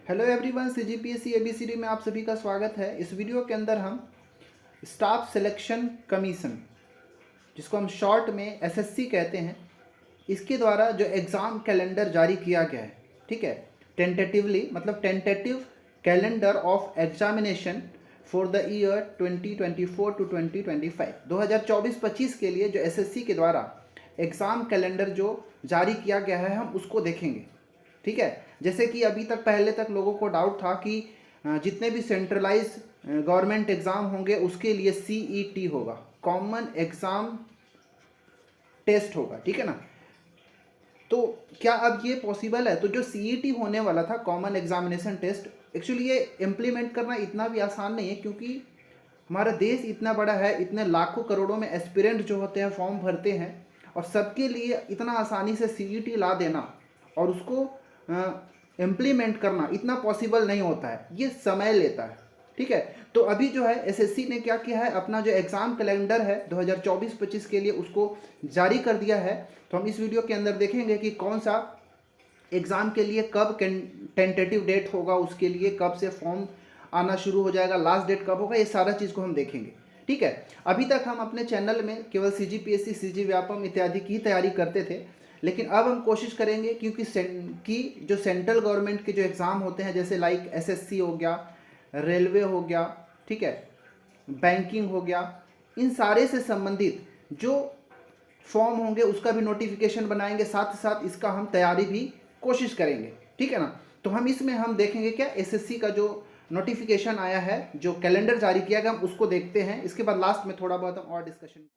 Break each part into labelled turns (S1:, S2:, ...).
S1: Hello everyone, CGPSC ABCD में आप सभी का स्वागत है। इस वीडियो के अंदर हम स्टाफ सिलेक्शन कमीशन, जिसको हम शॉर्ट में एसएससी कहते हैं, इसके द्वारा जो एग्ज़ाम कैलेंडर जारी किया गया है, ठीक है, टेंटेटिवली, मतलब tentative calendar of examination for the year 2024 to 2025, 2024-25 के लिए जो एसएससी के द्वारा एग्ज़ाम कैलेंडर जो जारी किया गया है, हम उसको देखेंगे। ठीक है, जैसे कि अभी तक पहले तक लोगों को डाउट था कि जितने भी सेंट्रलाइज गवर्नमेंट एग्ज़ाम होंगे उसके लिए सीईटी होगा, कॉमन एग्ज़ाम टेस्ट होगा, ठीक है ना। तो क्या अब ये पॉसिबल है? तो जो सीईटी होने वाला था, कॉमन एग्जामिनेशन टेस्ट, एक्चुअली ये इम्प्लीमेंट करना इतना भी आसान नहीं है, क्योंकि हमारा देश इतना बड़ा है, इतने लाखों करोड़ों में एस्पिरेंट जो होते हैं फॉर्म भरते हैं, और सबके लिए इतना आसानी से सीईटी ला देना और उसको इम्प्लीमेंट करना इतना पॉसिबल नहीं होता है, ये समय लेता है। ठीक है, तो अभी जो है एसएससी ने क्या किया है, अपना जो एग्ज़ाम कैलेंडर है 2024-25 के लिए उसको जारी कर दिया है। तो हम इस वीडियो के अंदर देखेंगे कि कौन सा एग्ज़ाम के लिए कब टेंटेटिव डेट होगा, उसके लिए कब से फॉर्म आना शुरू हो जाएगा, लास्ट डेट कब होगा, ये सारा चीज़ को हम देखेंगे। ठीक है, अभी तक हम अपने चैनल में केवल सीजीपीएससी, सीजी व्यापम इत्यादि की तैयारी करते थे, लेकिन अब हम कोशिश करेंगे क्योंकि जो सेंट्रल गवर्नमेंट के जो एग्ज़ाम होते हैं, जैसे लाइक एसएससी हो गया, रेलवे हो गया, ठीक है, बैंकिंग हो गया, इन सारे से संबंधित जो फॉर्म होंगे उसका भी नोटिफिकेशन बनाएंगे, साथ ही साथ इसका हम तैयारी भी कोशिश करेंगे। ठीक है ना। तो हम इसमें हम देखेंगे क्या एसएससी का जो नोटिफिकेशन आया है, जो कैलेंडर जारी किया गया, हम उसको देखते हैं। इसके बाद लास्ट में थोड़ा बहुत हम और डिस्कशन।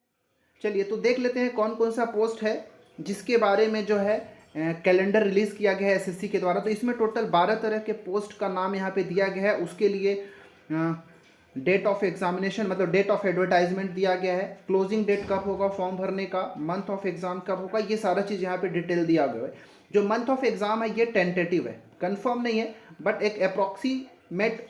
S1: चलिए तो देख लेते हैं कौन कौन सा पोस्ट है जिसके बारे में जो है कैलेंडर रिलीज़ किया गया है एसएससी के द्वारा। तो इसमें टोटल 12 तरह के पोस्ट का नाम यहाँ पे दिया गया है। उसके लिए डेट ऑफ एग्जामिनेशन, मतलब डेट ऑफ एडवर्टाइजमेंट दिया गया है, क्लोजिंग डेट कब होगा फॉर्म भरने का, मंथ ऑफ एग्ज़ाम कब होगा, ये सारा चीज़ यहाँ पे डिटेल दिया गया है। जो मंथ ऑफ एग्ज़ाम है ये टेंटेटिव है, कंफर्म नहीं है, बट एक अप्रॉक्सीमेट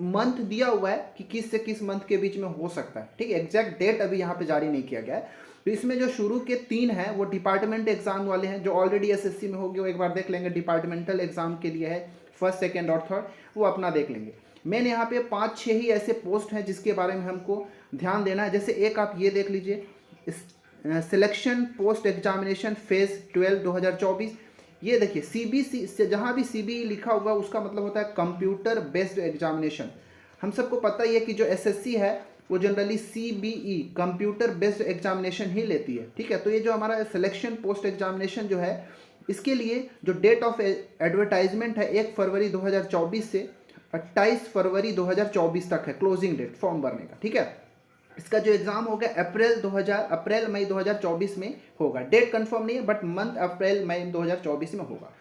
S1: मंथ दिया हुआ है कि किस से किस मंथ के बीच में हो सकता है। ठीक है, एग्जैक्ट डेट अभी यहाँ पे जारी नहीं किया गया है। तो इसमें जो शुरू के 3 हैं वो डिपार्टमेंट एग्जाम वाले हैं, जो ऑलरेडी एसएससी में हो गए, वो एक बार देख लेंगे। डिपार्टमेंटल एग्जाम के लिए है, फर्स्ट, सेकंड और थर्ड, वो अपना देख लेंगे। मेन यहाँ पे 5-6 ही ऐसे पोस्ट हैं जिसके बारे में हमको ध्यान देना है। जैसे एक आप ये देख लीजिए, सिलेक्शन पोस्ट एग्जामिनेशन फेज 12 2024। ये देखिए सीबीसी से, जहाँ भी सीबीई लिखा हुआ है उसका मतलब होता है कंप्यूटर बेस्ड एग्जामिनेशन। हम सबको पता ही है कि जो एसएससी है वो generally CBE computer based examination ही लेती है। ठीक है, तो ये जो हमारा सिलेक्शन पोस्ट एग्जामिनेशन जो है, इसके लिए जो डेट ऑफ एडवर्टाइजमेंट है 1 फरवरी 2024 से 28 फरवरी 2024 तक है क्लोजिंग डेट फॉर्म भरने का। ठीक है, इसका जो एग्जाम होगा अप्रैल मई 2024 में होगा। डेट कंफर्म नहीं है, बट मंथ अप्रैल मई 2024 में होगा।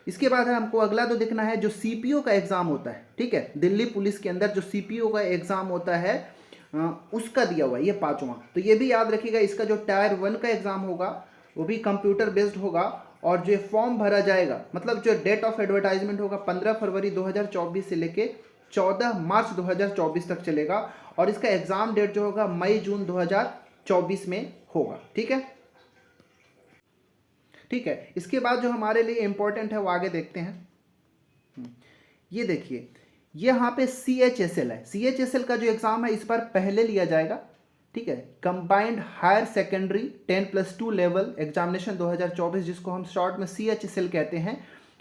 S1: इसके बाद है हमको अगला तो देखना है जो सीपीओ का एग्जाम होता है। ठीक है, दिल्ली पुलिस के अंदर जो सीपीओ का एग्जाम होता है उसका दिया हुआ है ये 5वां। तो ये भी याद रखिएगा, इसका जो टायर 1 का एग्जाम होगा वो भी कंप्यूटर बेस्ड होगा, और जो फॉर्म भरा जाएगा, मतलब जो डेट ऑफ एडवर्टाइजमेंट होगा 15 फरवरी 2024 से लेके 14 मार्च 2024 तक चलेगा, और इसका एग्जाम डेट जो होगा मई जून 2024 में होगा। ठीक है, ठीक है। इसके बाद जो हमारे लिए इंपॉर्टेंट है वो आगे देखते हैं। ये देखिए, यहाँ पे CHSL है। CHSL का जो एग्जाम है इस बार पहले लिया जाएगा। ठीक है, combined higher secondary 10+2 level examination 2024, जिसको हम शॉर्ट में CHSL कहते हैं।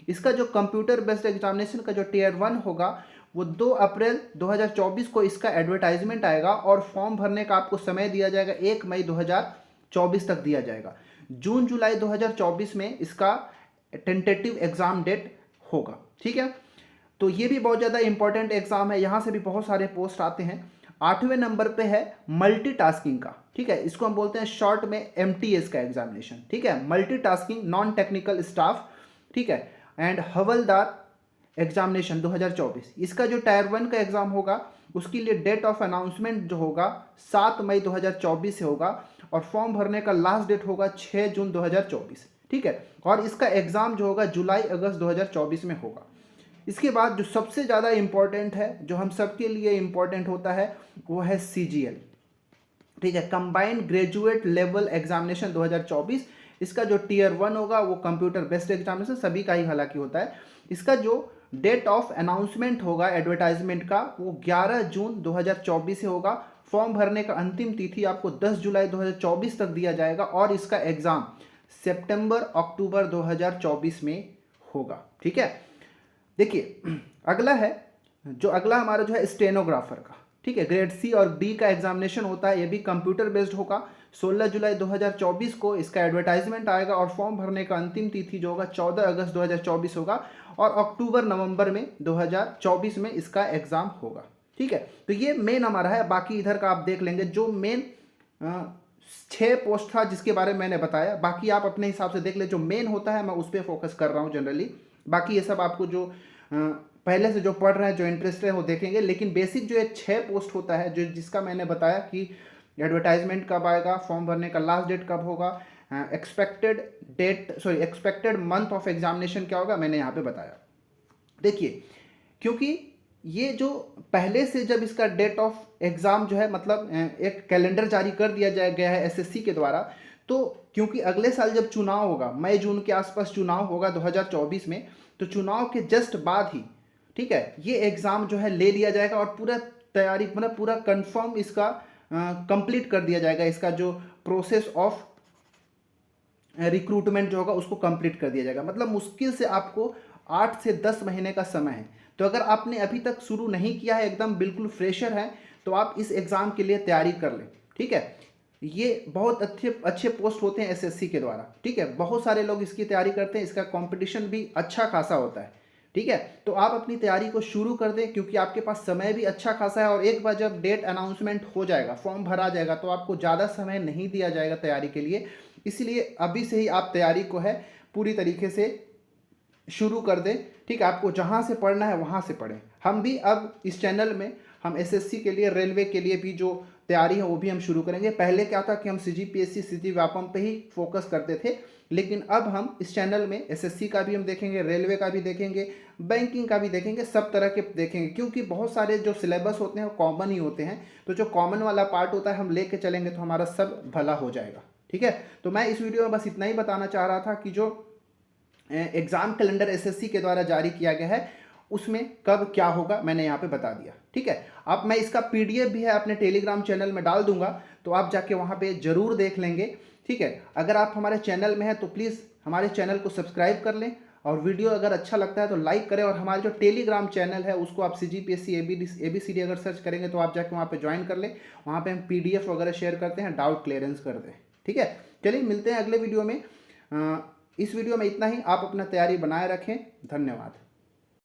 S1: इसका जो कंप्यूटर बेस्ड एग्जामिनेशन का जो टियर 1 होगा वो 2 अप्रैल 2024 को इसका एडवर्टाइजमेंट आएगा, और फॉर्म भरने का आपको समय दिया जाएगा 1 मई 2024 तक दिया जाएगा। जून जुलाई 2024 में इसका टेंटेटिव एग्जाम डेट होगा। ठीक है, तो ये भी बहुत ज़्यादा इंपॉर्टेंट एग्जाम है, यहाँ से भी बहुत सारे पोस्ट आते हैं। 8वें नंबर पे है मल्टीटास्किंग का। ठीक है, इसको हम बोलते हैं शॉर्ट में MTS का एग्जामिनेशन। ठीक है, मल्टीटास्किंग नॉन टेक्निकल स्टाफ, ठीक है, एंड हवलदार एग्जामिनेशन 2024। इसका जो टायर 1 का एग्जाम होगा उसके लिए डेट ऑफ अनाउंसमेंट जो होगा 7 मई 2024 से होगा, और फॉर्म भरने का लास्ट डेट होगा 6 जून 2024। ठीक है, और इसका एग्जाम जो होगा जुलाई अगस्त 2024 में होगा। इसके बाद जो सबसे ज़्यादा इम्पॉर्टेंट है, जो हम सबके लिए इम्पॉर्टेंट होता है, वो है CGL। ठीक है, कंबाइंड ग्रेजुएट लेवल एग्जामिनेशन 2024। इसका जो टियर 1 होगा वो कंप्यूटर बेस्ड एग्जामिनेशन, सभी का ही हालांकि होता है। इसका जो डेट ऑफ अनाउंसमेंट होगा एडवर्टाइजमेंट का वो 11 जून 2024 से होगा। फॉर्म भरने का अंतिम तिथि आपको 10 जुलाई 2024 तक दिया जाएगा और इसका एग्ज़ाम सितंबर अक्टूबर 2024 में होगा। ठीक है, देखिए अगला है जो अगला हमारा जो है स्टेनोग्राफर का। ठीक है, ग्रेड सी और डी का एग्जामिनेशन होता है, ये भी कंप्यूटर बेस्ड होगा। 16 जुलाई 2024 को इसका एडवर्टाइजमेंट आएगा और फॉर्म भरने का अंतिम तिथि जो होगा 14 अगस्त 2024 होगा और अक्टूबर नवंबर में 2024 में इसका एग्ज़ाम होगा। ठीक है, तो ये मेन हमारा है। बाकी इधर का आप देख लेंगे जो मेन 6 पोस्ट था जिसके बारे में मैंने बताया, बाकी आप अपने हिसाब से देख ले। जो मेन होता है मैं उस पर फोकस कर रहा हूँ जनरली, बाकी ये सब आपको जो पहले से जो पढ़ रहे हैं जो इंटरेस्ट है वो देखेंगे। लेकिन बेसिक जो ये 6 पोस्ट होता है जो जिसका मैंने बताया कि एडवर्टाइजमेंट कब आएगा, फॉर्म भरने का लास्ट डेट कब होगा, एक्सपेक्टेड मंथ ऑफ एग्जामिनेशन क्या होगा, मैंने यहाँ पे बताया। देखिए क्योंकि ये जो पहले से जब इसका डेट ऑफ एग्ज़ाम जो है मतलब एक कैलेंडर जारी कर दिया गया है एसएससी के द्वारा, तो क्योंकि अगले साल जब चुनाव होगा, मई जून के आसपास चुनाव होगा 2024 में, तो चुनाव के जस्ट बाद ही ठीक है ये एग्ज़ाम जो है ले लिया जाएगा और पूरा तैयारी मतलब पूरा कंफर्म इसका कंप्लीट कर दिया जाएगा। इसका जो प्रोसेस ऑफ रिक्रूटमेंट जो होगा उसको कंप्लीट कर दिया जाएगा। मतलब मुश्किल से आपको 8 से 10 महीने का समय है। तो अगर आपने अभी तक शुरू नहीं किया है, एकदम बिल्कुल फ्रेशर है, तो आप इस एग्ज़ाम के लिए तैयारी कर लें। ठीक है, ये बहुत अच्छे पोस्ट होते हैं एसएससी के द्वारा। ठीक है, बहुत सारे लोग इसकी तैयारी करते हैं, इसका कंपटीशन भी अच्छा खासा होता है। ठीक है, तो आप अपनी तैयारी को शुरू कर दें क्योंकि आपके पास समय भी अच्छा खासा है और एक बार जब डेट अनाउंसमेंट हो जाएगा, फॉर्म भरा जाएगा, तो आपको ज़्यादा समय नहीं दिया जाएगा तैयारी के लिए। इसलिए अभी से ही आप तैयारी को है पूरी तरीके से शुरू कर दें। ठीक है, आपको जहाँ से पढ़ना है वहाँ से पढ़ें। हम भी अब इस चैनल में हम एसएससी के लिए, रेलवे के लिए भी जो तैयारी है वो भी हम शुरू करेंगे। पहले क्या था कि हम सीजीपीएससी, सिटी व्यापम पे ही फोकस करते थे, लेकिन अब हम इस चैनल में एसएससी का भी हम देखेंगे, रेलवे का भी देखेंगे, बैंकिंग का भी देखेंगे, सब तरह के देखेंगे क्योंकि बहुत सारे जो सिलेबस होते हैं वो कॉमन ही होते हैं। तो जो कॉमन वाला पार्ट होता है हम लेके चलेंगे तो हमारा सब भला हो जाएगा। ठीक है, तो मैं इस वीडियो में बस इतना ही बताना चाह रहा था कि जो एग्ज़ाम कैलेंडर एसएससी के द्वारा जारी किया गया है उसमें कब क्या होगा मैंने यहाँ पे बता दिया। ठीक है, अब मैं इसका पीडीएफ भी है अपने टेलीग्राम चैनल में डाल दूंगा, तो आप जाके वहाँ पे ज़रूर देख लेंगे। ठीक है, अगर आप हमारे चैनल में हैं तो प्लीज़ हमारे चैनल को सब्सक्राइब कर लें और वीडियो अगर अच्छा लगता है तो लाइक करें। और हमारे जो टेलीग्राम चैनल है उसको आप सीजीपीएससी एबीसीडी अगर सर्च करेंगे तो आप जाके वहाँ पर ज्वाइन कर लें। वहाँ पर हम पीडीएफ वगैरह शेयर करते हैं, डाउट क्लियरेंस करते हैं। ठीक है, चलिए मिलते हैं अगले वीडियो में। इस वीडियो में इतना ही। आप अपना तैयारी बनाए रखें। धन्यवाद।